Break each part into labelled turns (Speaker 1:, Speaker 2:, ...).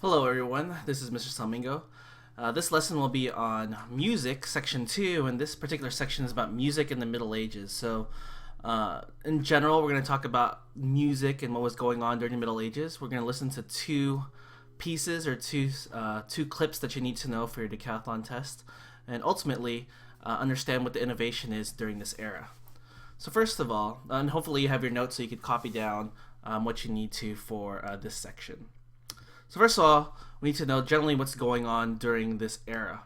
Speaker 1: Hello everyone, this is Mr. Salmingo. This lesson will be on music, section 2, and this particular section is about music in the Middle Ages. So, in general, we're going to talk about music and what was going on during the Middle Ages. We're going to listen to two pieces or two clips that you need to know for your decathlon test, and ultimately understand what the innovation is during this era. So first of all, and hopefully you have your notes so you could copy down what you need to for this section. So first of all, we need to know generally what's going on during this era.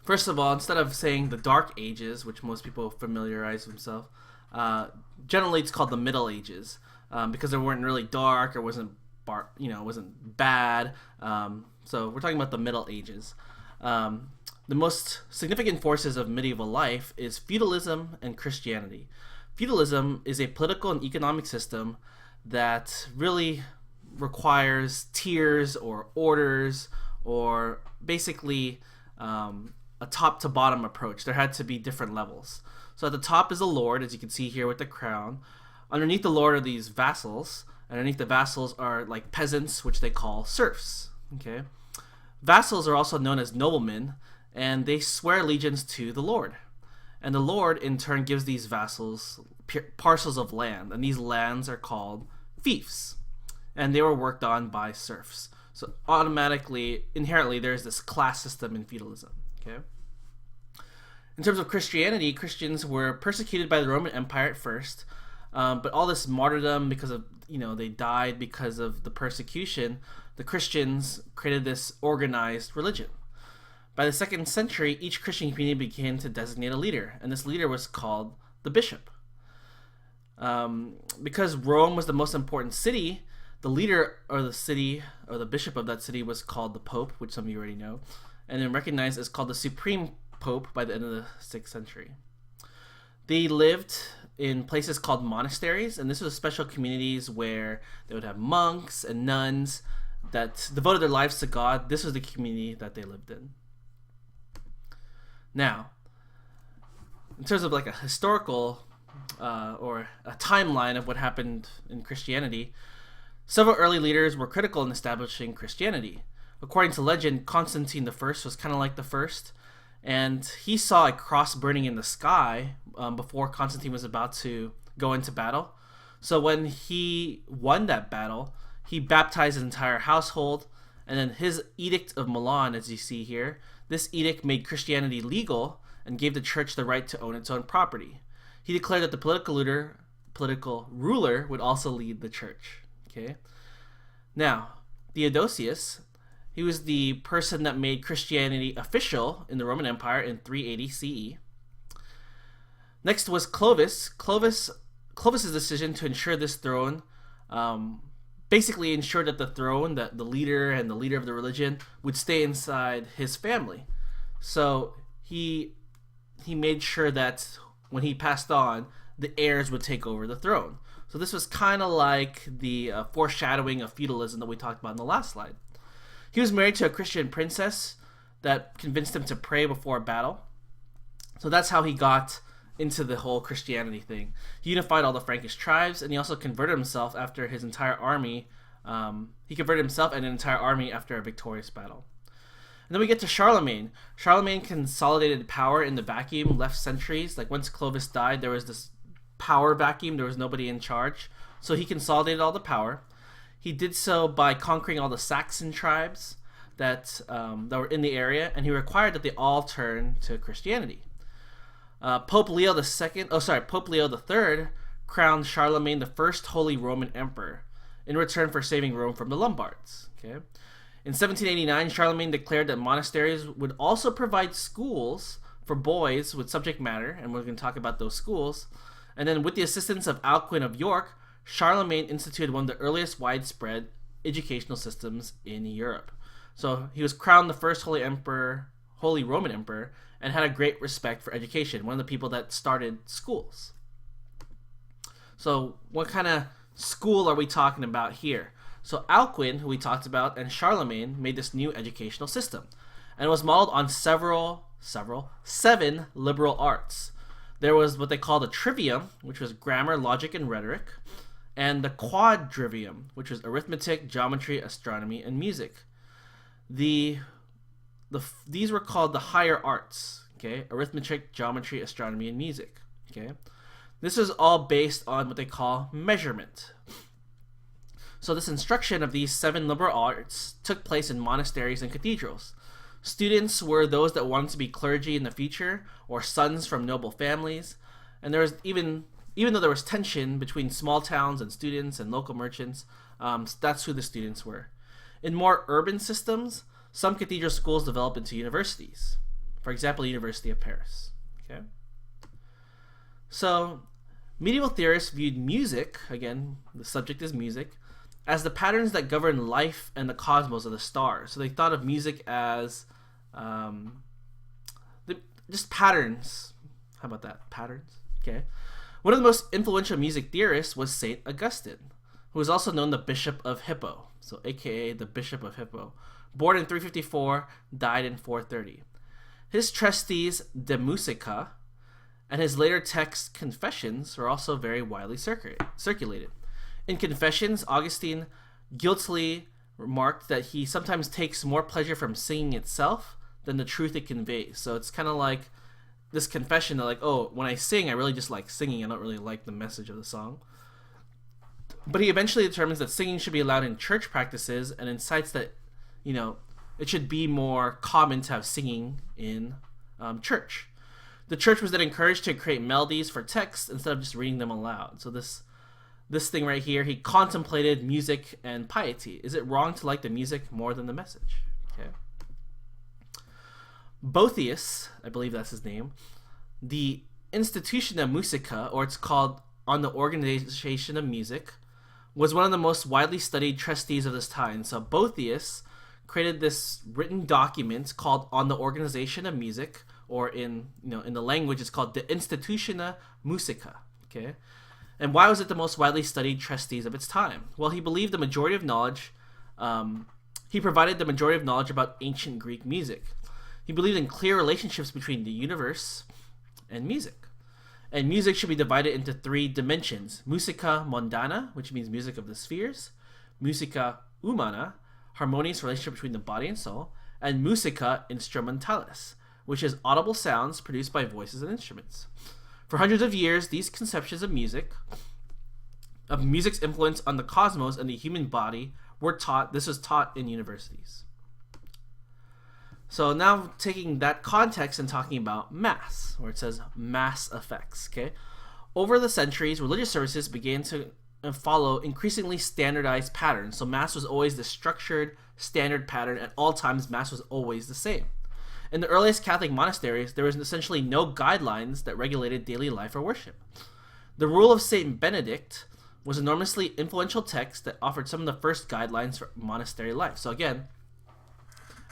Speaker 1: First of all, instead of saying the Dark Ages, which most people familiarize themselves, generally it's called the Middle Ages because they weren't really dark or wasn't bad. So we're talking about the Middle Ages. The most significant forces of medieval life is feudalism and Christianity. Feudalism is a political and economic system that really requires tiers or orders or basically a top to bottom approach. There had to be different levels. So at the top is a lord, as you can see here with the crown. Underneath the lord are these vassals. Underneath the vassals are like peasants, which they call serfs. Okay, vassals are also known as noblemen, and they swear allegiance to the lord. And the lord in turn gives these vassals parcels of land, and these lands are called fiefs. And they were worked on by serfs. So automatically, inherently, there's this class system in feudalism. Okay. In terms of Christianity, Christians were persecuted by the Roman Empire at first, but all this martyrdom because of they died because of the persecution. The Christians created this organized religion. By the 2nd century, each Christian community began to designate a leader, and this leader was called the bishop. Because Rome was the most important city, the leader or the city or the bishop of that city was called the Pope, which some of you already know, and then recognized as called the Supreme Pope by the end of the 6th century. They lived in places called monasteries, and this was special communities where they would have monks and nuns that devoted their lives to God. This was the community that they lived in. Now, in terms of like a historical or a timeline of what happened in Christianity, several early leaders were critical in establishing Christianity. According to legend, Constantine I was kind of like the first, and he saw a cross burning in the sky before Constantine was about to go into battle. So when he won that battle, he baptized his entire household, and then his Edict of Milan, as you see here, this edict made Christianity legal and gave the church the right to own its own property. He declared that the political ruler would also lead the church. Okay. Now, Theodosius, he was the person that made Christianity official in the Roman Empire in 380 CE. Next was Clovis. Clovis's decision to ensure this throne basically ensured that the throne, that the leader and the leader of the religion would stay inside his family. So he made sure that when he passed on, the heirs would take over the throne. So this was kind of like the foreshadowing of feudalism that we talked about in the last slide. He was married to a Christian princess that convinced him to pray before a battle. So that's how he got into the whole Christianity thing. He unified all the Frankish tribes, and he also converted himself after his entire army. He converted himself and an entire army after a victorious battle. And then we get to Charlemagne. Charlemagne consolidated power in the vacuum left centuries. Like once Clovis died, there was this power vacuum. There was nobody in charge. So he consolidated all the power. He did so by conquering all the Saxon tribes that were in the area, and he required that they all turn to Christianity. Pope Leo III crowned Charlemagne the first Holy Roman Emperor in return for saving Rome from the Lombards. Okay. In 1789, Charlemagne declared that monasteries would also provide schools for boys with subject matter, and we're going to talk about those schools. And then with the assistance of Alcuin of York, Charlemagne instituted one of the earliest widespread educational systems in Europe. So he was crowned the first Holy Roman Emperor, and had a great respect for education, one of the people that started schools. So what kind of school are we talking about here? So Alcuin, who we talked about, and Charlemagne made this new educational system, and it was modeled on seven liberal arts. There was what they called a trivium, which was grammar, logic, and rhetoric. and the quadrivium, which was arithmetic, geometry, astronomy, and music. These were called the higher arts, okay? Arithmetic, geometry, astronomy, and music, okay? This is all based on what they call measurement. So this instruction of these 7 liberal arts took place in monasteries and cathedrals. Students were those that wanted to be clergy in the future, or sons from noble families, and there was even though there was tension between small towns and students and local merchants, that's who the students were. In more urban systems, some cathedral schools developed into universities. For example, University of Paris. Okay. So, medieval theorists viewed music, again, the subject is music, as the patterns that govern life and the cosmos of the stars. So they thought of music as just patterns. How about that? Patterns. Okay. One of the most influential music theorists was St. Augustine, who was also known the Bishop of Hippo, so aka the Bishop of Hippo. Born in 354, died in 430. His treatise De Musica and his later text Confessions were also very widely circulated. In Confessions, Augustine guiltily remarked that he sometimes takes more pleasure from singing itself than the truth it conveys. So it's kind of like this confession that, like, oh, when I sing, I really just like singing. I don't really like the message of the song. But he eventually determines that singing should be allowed in church practices and incites that, it should be more common to have singing in church. The church was then encouraged to create melodies for text instead of just reading them aloud. So this thing right here, he contemplated music and piety. Is it wrong to like the music more than the message? Okay. BOETHIUS, I believe that's his name, the Institutia Musica, or it's called On the Organization of Music, was one of the most widely studied treatises of this time. So BOETHIUS created this written document called On the Organization of Music, or in the language it's called the Institutia Musica. Okay, and why was it the most widely studied treatise of its time? Well, he believed the majority of knowledge. He provided the majority of knowledge about ancient Greek music. He believed in clear relationships between the universe and music. And music should be divided into 3 dimensions. MUSICA MUNDANA, which means music of the spheres. MUSICA HUMANA, harmonious relationship between the body and soul. And MUSICA INSTRUMENTALIS, which is audible sounds produced by voices and instruments. For hundreds of years, these conceptions of music's influence on the cosmos and the human body were taught. This was taught in universities. So now taking that context and talking about mass, where it says mass effects, okay? Over the centuries, religious services began to follow increasingly standardized patterns. So mass was always the structured, standard pattern. At all times, mass was always the same. In the earliest Catholic monasteries, there was essentially no guidelines that regulated daily life or worship. The Rule of St. Benedict was an enormously influential text that offered some of the first guidelines for monastery life. So again,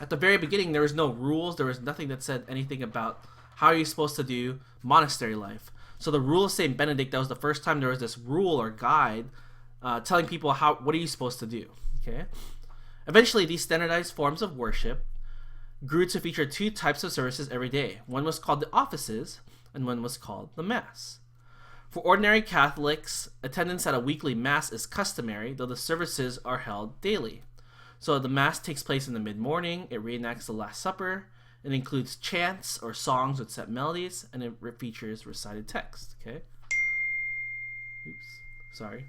Speaker 1: at the very beginning, there was no rules. There was nothing that said anything about how you're supposed to do monastery life. So the Rule of St. Benedict, that was the first time there was this rule or guide telling people what are you supposed to do. Okay. Eventually, these standardized forms of worship grew to feature 2 types of services every day. One was called the offices, and one was called the Mass. For ordinary Catholics, attendance at a weekly Mass is customary, though the services are held daily. So the Mass takes place in the mid-morning, it reenacts the Last Supper, it includes chants or songs with set melodies, and it features recited text, okay? Oops, sorry.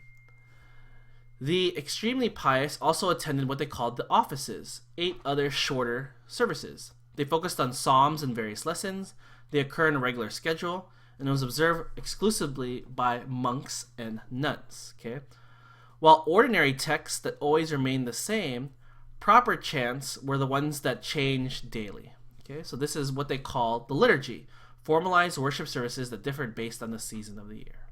Speaker 1: The extremely pious also attended what they called the offices, 8 other shorter services. They focused on psalms and various lessons, they occur in a regular schedule, and it was observed exclusively by monks and nuns, okay? While ordinary texts that always remained the same, proper chants were the ones that changed daily. Okay, so this is what they call the liturgy, formalized worship services that differed based on the season of the year.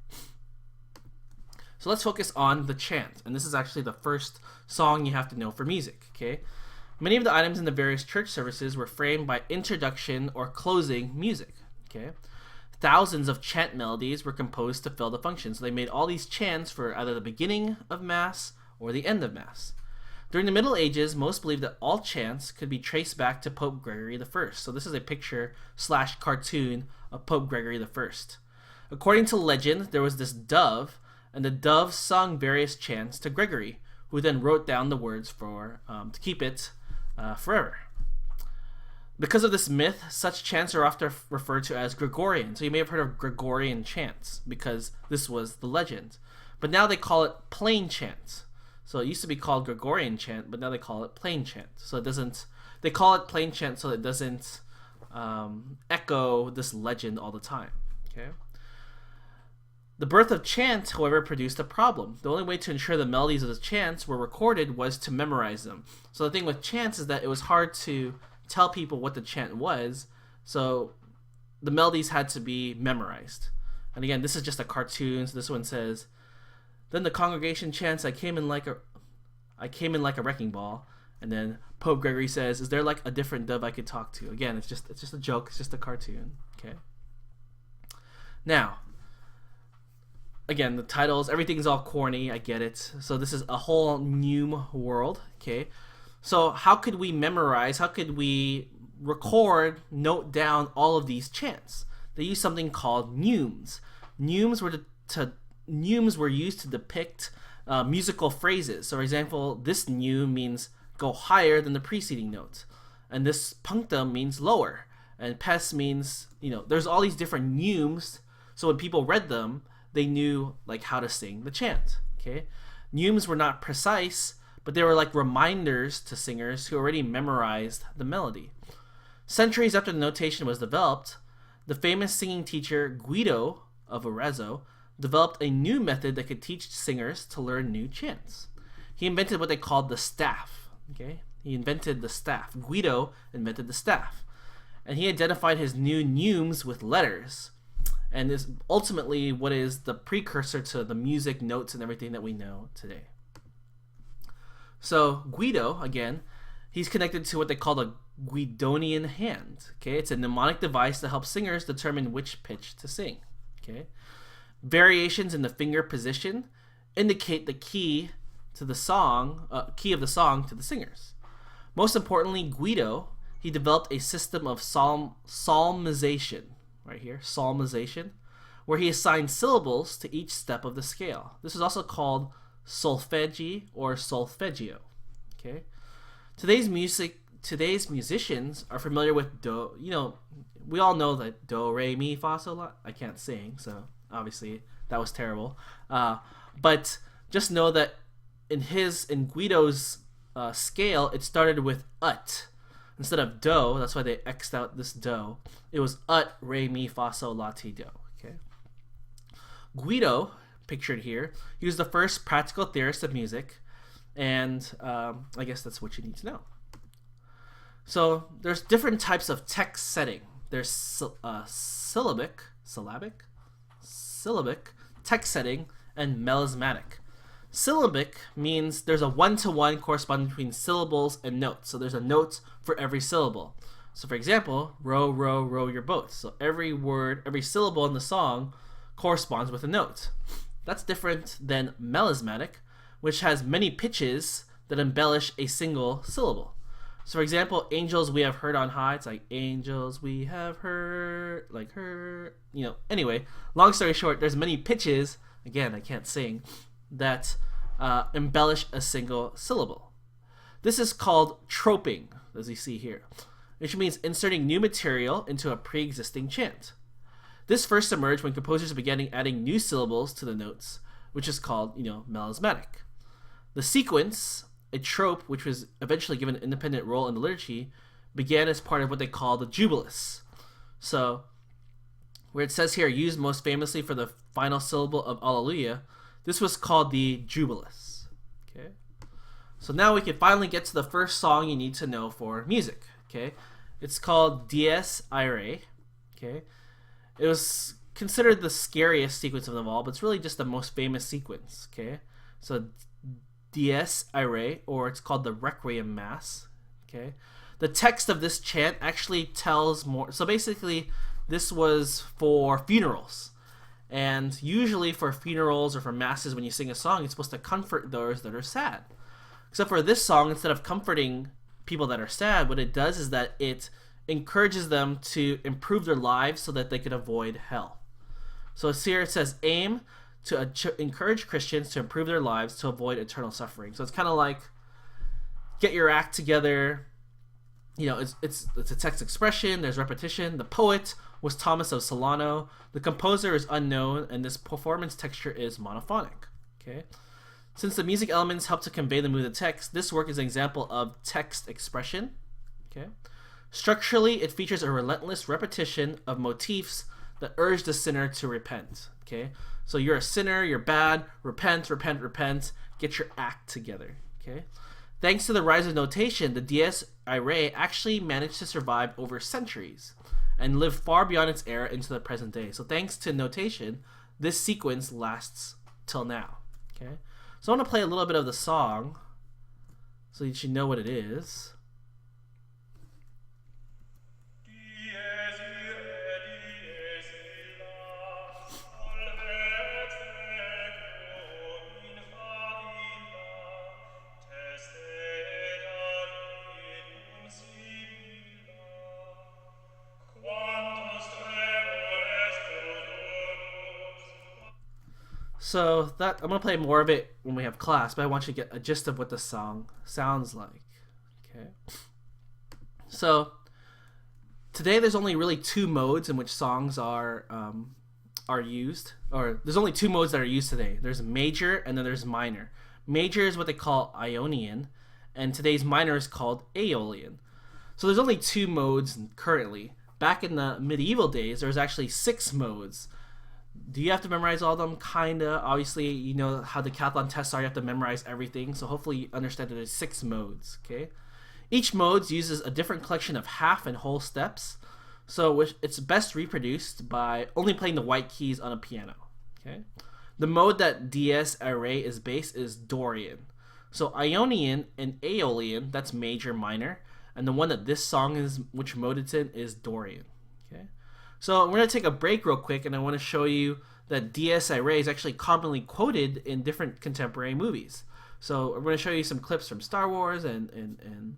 Speaker 1: So let's focus on the chant, and this is actually the first song you have to know for music. Okay, many of the items in the various church services were framed by introduction or closing music. Okay, thousands of chant melodies were composed to fill the function. So they made all these chants for either the beginning of Mass or the end of Mass. During the Middle Ages, most believed that all chants could be traced back to Pope Gregory I. So this is a picture/cartoon of Pope Gregory I. According to legend, there was this dove and the dove sung various chants to Gregory, who then wrote down the words for to keep it forever. Because of this myth, such chants are often referred to as Gregorian. So you may have heard of Gregorian chants because this was the legend. But now they call it plain chant. So it used to be called Gregorian chant, but now they call it plain chant. So it doesn't. They call it plain chant so it doesn't echo this legend all the time. Okay. The birth of chant, however, produced a problem. The only way to ensure the melodies of the chants were recorded was to memorize them. So the thing with chants is that it was hard to tell people what the chant was, so the melodies had to be memorized. And again, this is just a cartoon. So this one says, "Then the congregation chants, I came in like a wrecking ball." And then Pope Gregory says, "Is there like a different dove I could talk to?" Again, it's just a joke. It's just a cartoon. Okay. Now, again, the titles, everything's all corny. I get it. So this is a whole Neume world. Okay. So how could we memorize, how could we record, note down all of these chants? They used something called neumes. Neumes were used to depict musical phrases. So for example, this neume means go higher than the preceding note. And this punctum means lower. And pes means, there's all these different neumes. So when people read them, they knew like how to sing the chant. Okay. Neumes were not precise, but they were like reminders to singers who already memorized the melody. Centuries after the notation was developed, the famous singing teacher Guido of Arezzo developed a new method that could teach singers to learn new chants. He invented what they called the staff. Okay, he invented the staff. Guido invented the staff, and he identified his new neumes with letters, and is ultimately what is the precursor to the music notes and everything that we know today. So Guido, again, he's connected to what they call the Guidonian hand. Okay, it's a mnemonic device that helps singers determine which pitch to sing. Okay, variations in the finger position indicate the key of the song to the singers. Most importantly, Guido, he developed a system of psalmization, right here, psalmization, where he assigned syllables to each step of the scale. This is also called solfeggi or solfeggio. Okay, today's musicians are familiar with do. We all know that do, re, mi, fa, sol, la. I can't sing, so obviously that was terrible. But just know that in Guido's scale, it started with ut instead of do. That's why they X'd out this do. It was ut, re, mi, fa, sol, la, ti, do. Okay. Guido, pictured here, he was the first practical theorist of music, and I guess that's what you need to know. So there's different types of text setting. There's syllabic text setting and melismatic. Syllabic means there's a one-to-one correspondence between syllables and notes. So there's a note for every syllable. So for example, row, row, row your boat. So every word, every syllable in the song corresponds with a note. That's different than melismatic, which has many pitches that embellish a single syllable. So for example, angels we have heard on high, it's like angels we have heard, like heard, Anyway, long story short, there's many pitches, again, I can't sing, that embellish a single syllable. This is called troping, as you see here, which means inserting new material into a pre-existing chant. This first emerged when composers began adding new syllables to the notes, which is called, melismatic. The sequence, a trope which was eventually given an independent role in the liturgy, began as part of what they call the jubilus. So, where it says here, used most famously for the final syllable of Alleluia, this was called the jubilus. Okay. So now we can finally get to the first song you need to know for music. Okay. It's called Dies Irae. Okay. It was considered the scariest sequence of them all, but it's really just the most famous sequence. Okay. So Dies Irae, or it's called the Requiem Mass. Okay. The text of this chant actually tells more. So basically, this was for funerals. And usually for funerals or for masses, when you sing a song, it's supposed to comfort those that are sad. Except for this song, instead of comforting people that are sad, what it does is that it encourages them to improve their lives so that they can avoid hell. So here it says, aim to encourage Christians to improve their lives to avoid eternal suffering. So it's kind of like, get your act together. You know, it's a text expression. There's repetition. The poet was Thomas of Solano. The composer is unknown, and this performance texture is monophonic. Okay. Since the music elements help to convey the mood of the text, this work is an example of text expression. Okay. Structurally, it features a relentless repetition of motifs that urge the sinner to repent. Okay. So you're a sinner, you're bad, repent, repent, repent, get your act together. Okay. Thanks to the rise of notation, the dies irae actually managed to survive over centuries and live far beyond its era into the present day. So thanks to notation, this sequence lasts till now. Okay. So I want to play a little bit of the song so you should know what it is. So that I'm gonna play more of it when we have class, but I want you to get a gist of what the song sounds like. Okay. So today there's only really two modes in which songs are used, or there's only two modes that are used today. There's major and then there's minor. Major is what they call Ionian, and today's minor is called Aeolian. So there's only two modes currently. Back in the medieval days, there was actually 6 modes. Do you have to memorize all of them? Kinda. Obviously, you know how the decathlon tests are. You have to memorize everything. So hopefully you understand that there's 6 modes. Okay. Each mode uses a different collection of half and whole steps. So it's best reproduced by only playing the white keys on a piano. Okay. The mode that dies irae is based is Dorian. So Ionian and Aeolian, that's major, minor. And the one that this song is, which mode it's in, is Dorian. Okay. So we're going to take a break real quick, and I want to show you that dies irae is actually commonly quoted in different contemporary movies. So I'm going to show you some clips from Star Wars and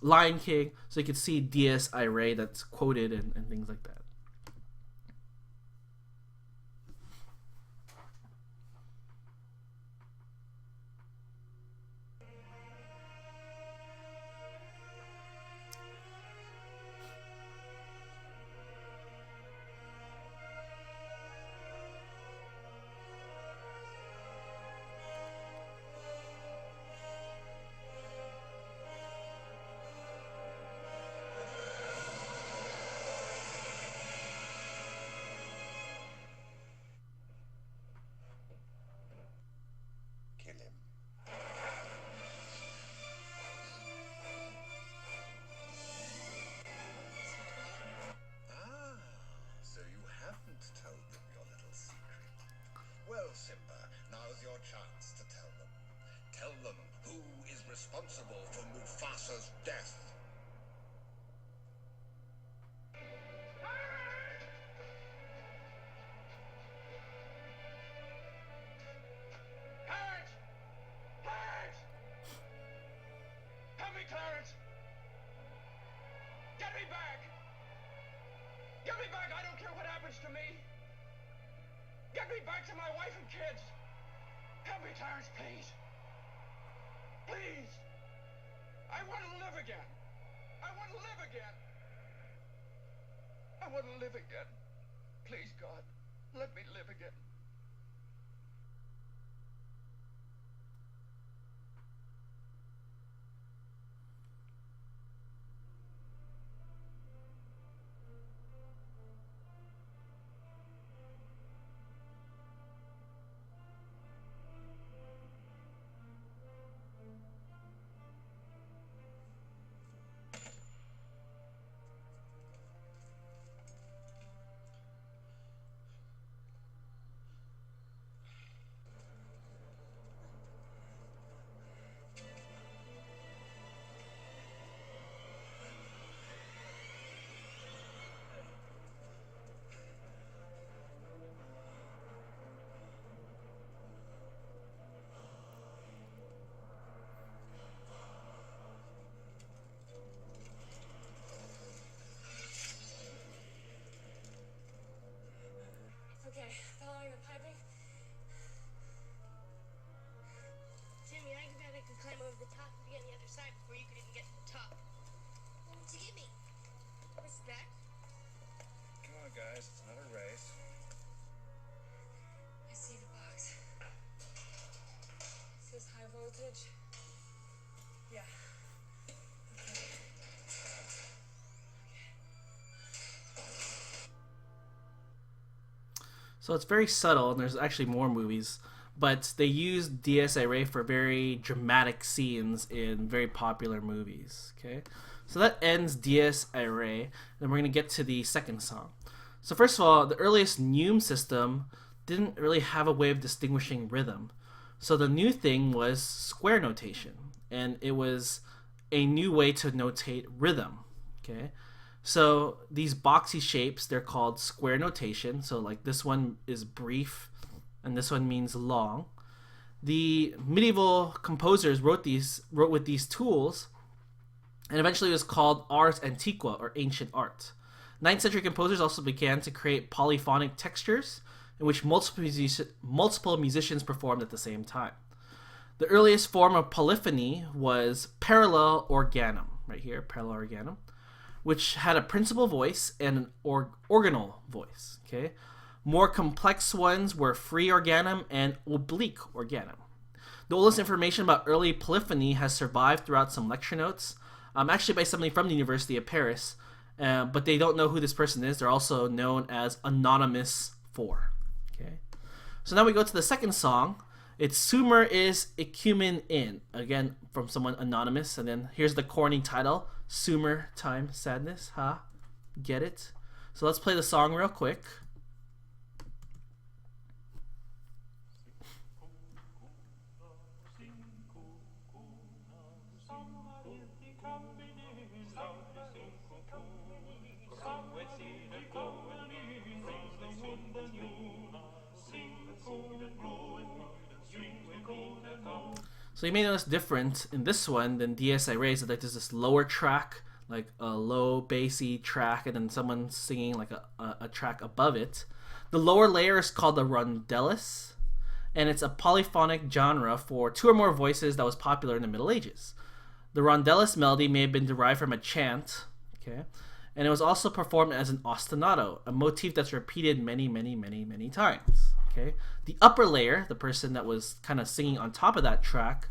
Speaker 1: Lion King, so you can see dies irae that's quoted and things like that.
Speaker 2: Responsible for Mufasa's death.
Speaker 3: Clarence! Clarence! Help me, Clarence! Get me back! Get me back! I don't care what happens to me! Get me back to my wife and kids! Help me, Clarence, please! Please! I want to live again! I want to live again! I want to live again! Please, God, let me live again.
Speaker 4: climb over the top and be on the other side before you could even get to the top. What you give me? Respect?
Speaker 2: Come on, guys. It's not a race.
Speaker 4: I see the box. It says high voltage. Yeah.
Speaker 1: So it's very subtle, and there's actually more movies, but they use Dies Irae for very dramatic scenes in very popular movies. Okay, so that ends Dies Irae, and we're going to get to the second song. So first of all, the earliest neume system didn't really have a way of distinguishing rhythm. So the new thing was square notation, and it was a new way to notate rhythm. Okay, so these boxy shapes, they're called square notation. So like this one is brief, and this one means long. The medieval composers wrote with these tools, and eventually it was called ars antiqua, or ancient art. 9th century composers also began to create polyphonic textures in which multiple musicians performed at the same time. The earliest form of polyphony was parallel organum, right here, parallel organum, which had a principal voice and an organal voice. Okay, more complex ones were free organum and oblique organum. The oldest information about early polyphony has survived throughout some lecture notes, actually by somebody from the University of Paris, but they don't know who this person is. They're also known as Anonymous 4. Okay, so now we go to the second song. It's Sumer is Ecumen in, again from someone anonymous, and then here's the corny title, Sumer Time Sadness. Huh? Get it? So let's play the song real quick. So you may notice different in this one than Dies Irae, so that there's this lower track, like a low bassy track, and then someone singing like a track above it. The lower layer is called the rondellus, and it's a polyphonic genre for two or more voices that was popular in the Middle Ages. The rondellus melody may have been derived from a chant, okay, and it was also performed as an ostinato, a motif that's repeated many, many, many, many times. Okay, the upper layer, the person that was kind of singing on top of that track,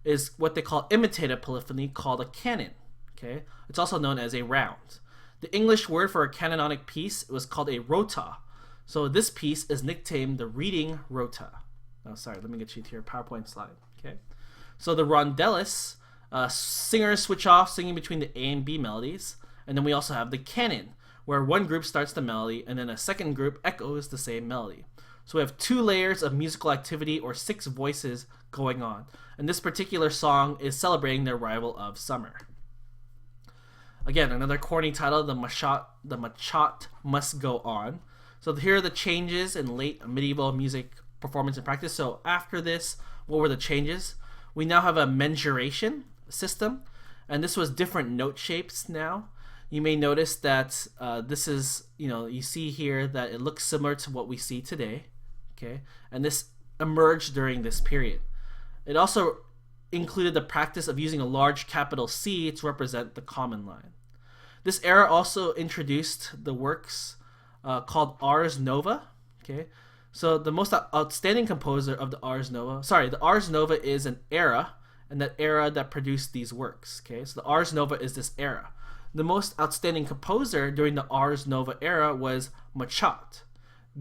Speaker 1: is what they call imitative polyphony, called a canon. Okay, it's also known as a round. The English word for a canonic piece was called a rota. So this piece is nicknamed the reading rota. Oh, sorry, let me get you to your PowerPoint slide. Okay, so the rondellus, singers switch off singing between the A and B melodies, and then we also have the canon, where one group starts the melody and then a second group echoes the same melody. So we have 2 layers of musical activity, or 6 voices going on. And this particular song is celebrating the arrival of summer. Again, another corny title, the Machat Must Go On. So here are the changes in late medieval music performance and practice. So after this, what were the changes? We now have a mensuration system, and this was different note shapes now. You may notice that this is, you see here that it looks similar to what we see today. Okay, and this emerged during this period. It also included the practice of using a large capital C to represent the common line. This era also introduced the works called Ars Nova. Okay, so the most outstanding composer of the Ars Nova is an era, and that era that produced these works. Okay, so the Ars Nova is this era. The most outstanding composer during the Ars Nova era was Machat,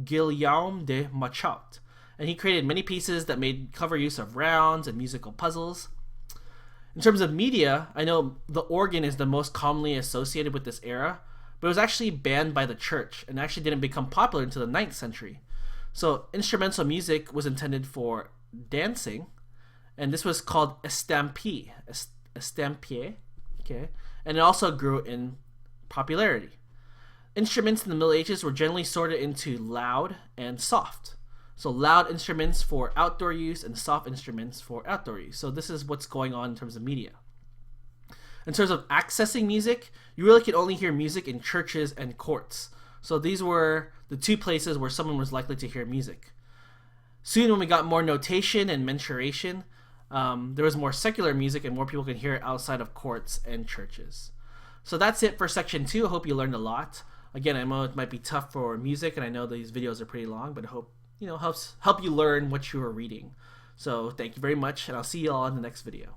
Speaker 1: Guillaume de Machat, and he created many pieces that made cover use of rounds and musical puzzles. In terms of media, I know the organ is the most commonly associated with this era, but it was actually banned by the church and actually didn't become popular until the 9th century. So instrumental music was intended for dancing, and this was called estampier, okay, and it also grew in popularity. Instruments in the Middle Ages were generally sorted into loud and soft. So loud instruments for outdoor use and soft instruments for outdoor use. So this is what's going on in terms of media. In terms of accessing music, you really could only hear music in churches and courts. So these were the 2 places where someone was likely to hear music. Soon, when we got more notation and mensuration, there was more secular music and more people could hear it outside of courts and churches. So that's it for section 2. I hope you learned a lot. Again, I know it might be tough for music, and I know these videos are pretty long, but I hope help you learn what you are reading. So thank you very much, and I'll see you all in the next video.